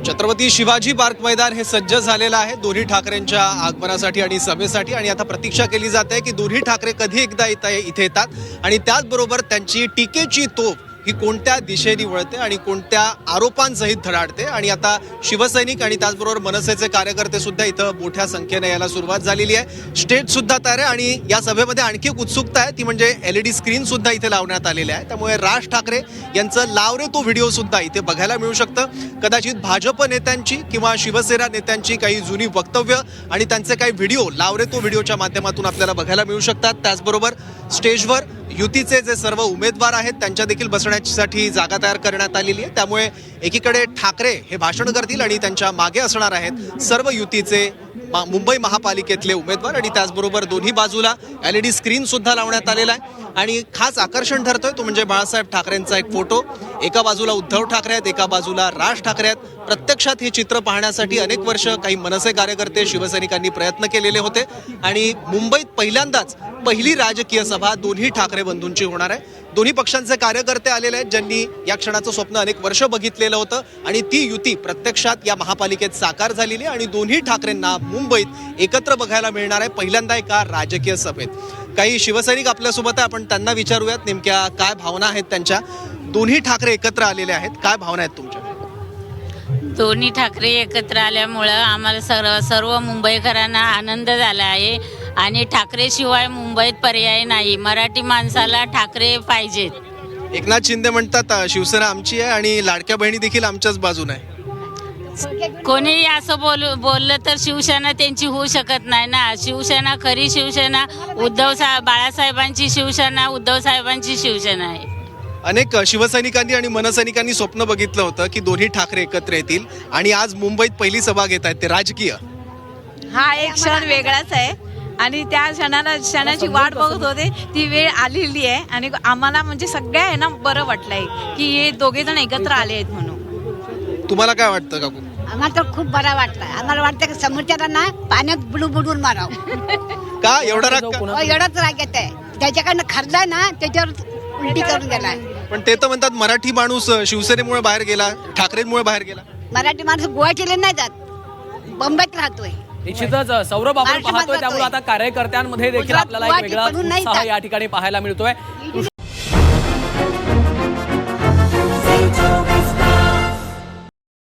Chhatrapati Shivaji park मैदान हे सज्ज झालेलं आहे दोन्ही ठाकरेंच्या आगमनासाठी आणि सभेसाठी आणि आता प्रतीक्षा केली जाते की दोन्ही ठाकरे कधी एकदा इथे येतात आणि त्याचबरोबर त्यांची टीकेची तोफ ही कोणत्या दिशेने वळते आणि कोणत्या आरोपांसहित धडाडते आणि आता शिवसैनिक आणि त्याचबरोबर मनसेचे कार्यकर्ते सुद्धा इथं मोठ्या संख्येने यायला सुरुवात झालेली आहे। स्टेज सुद्धा तयार आहे आणि या सभेमध्ये आणखी एक उत्सुकता आहे ती म्हणजे LED स्क्रीन सुद्धा इथे लावण्यात आलेली आहे। त्यामुळे राज ठाकरे यांचं लाव रे तो व्हिडिओ सुद्धा इथे बघायला मिळू शकतं। कदाचित भाजप नेत्यांची किंवा शिवसेना नेत्यांची काही जुनी वक्तव्य आणि त्यांचे काही व्हिडिओ लाव रे तो व्हिडिओच्या माध्यमातून आपल्याला बघायला मिळू शकतात। त्याचबरोबर स्टेजवर युतीचे जे सर्व उमेदवार आहेत त्यांच्या देखील बसण्यासाठी जागा तयार करण्यात आलेली आहे। त्यामुळे एकीकडे ठाकरे हे भाषण करतील आणि त्यांच्या मागे असणार आहेत सर्व युतीचे मुंबई महापालिकेतले उमेदवार आणि त्याचबरोबर दोन्ही बाजूला LED स्क्रीन सुद्धा लावण्यात आलेला आहे आणि खास आकर्षण ठरतोय तो म्हणजे बाळासाहेब ठाकरेंचा एक फोटो। एका बाजूला उद्धव ठाकरे आहेत, एका बाजूला राज ठाकरे आहेत। प्रत्यक्षात हे चित्र पाहण्यासाठी अनेक वर्ष काही मनसे कार्यकर्ते शिवसैनिकांनी प्रयत्न केलेले होते आणि मुंबईत पहिल्यांदाच पहिली राजकीय सभा दोन्ही ठाकरे बंधूंची होणार आहे। दोन्ही पक्षांचे कार्यकर्ते आलेले आहेत ज्यांनी या क्षणाचं स्वप्न अनेक वर्ष बघितलेलं होतं आणि ती युती प्रत्यक्षात या महापालिकेत साकार झालेली आहे आणि दोन्ही ठाकरेंना मुंबईत एकत्र बघायला मिळणार आहे पहिल्यांदा एका राजकीय सभेत। काही शिवसैनिक आपल्यासोबत आहे, आपण त्यांना विचारूयात नेमक्या काय भावना आहेत त्यांच्या। दोन्ही ठाकरे एकत्र आलेले आहेत, काय भावना आहेत तुमच्या? दोन्ही ठाकरे एकत्र आल्यामुळं आम्हाला सर्व मुंबईकरांना आनंद झाला आहे आणि ठाकरेशिवाय मुंबईत पर्याय नाही। मराठी माणसाला ठाकरे पाहिजेत। एकनाथ शिंदे म्हणतात शिवसेना आमची आहे आणि लाडक्या बहिणी देखील आमच्याच बाजूने आहे। कोणीही असं बोललं तर शिवसेना त्यांची होऊ शकत नाही ना। शिवसेना खरी शिवसेना बाळासाहेबांची शिवसेना, उद्धव साहेबांची शिवसेना आहे। अनेक शिवसैनिकांनी आणि मनसैनिकांनी स्वप्न बघितलं होतं की दोन्ही ठाकरे एकत्र येतील आणि आज मुंबईत पहिली सभा घेत आहेत ते राजकीय। हा एक क्षण वेगळाच आहे आणि त्या क्षणाची वाट बघत होते, ती वेळ आलेली आहे आणि आम्हाला म्हणजे सगळ्या आहे ना बरं वाटलंय की हे दोघे जण एकत्र आले आहेत म्हणून। तुम्हाला काय वाटतं काकू? आम्हाला तर खूप बरं वाटलं। आम्हाला वाटतं की समोरच्याला ना पाण्यात बुडून मारावं। का एवढा राग का? एवढाच राग येत आहे, त्याच्याकडनं खरलाय ना त्याच्यावर उलटी करून गेलाय। पण ते तर म्हणतात मराठी माणूस शिवसेनेमुळे बाहेर गेला, ठाकरेंमुळे बाहेर गेला। मराठी माणूस गोवा केले नाही जात, मुंबईत राहतोय। निश्चितच सौरभ आपण पाहतोय त्यामुळे आता कार्यकर्त्यांमध्ये देखील आपल्याला एक वेगळा उत्साह या ठिकाणी पाहायला मिळतोय।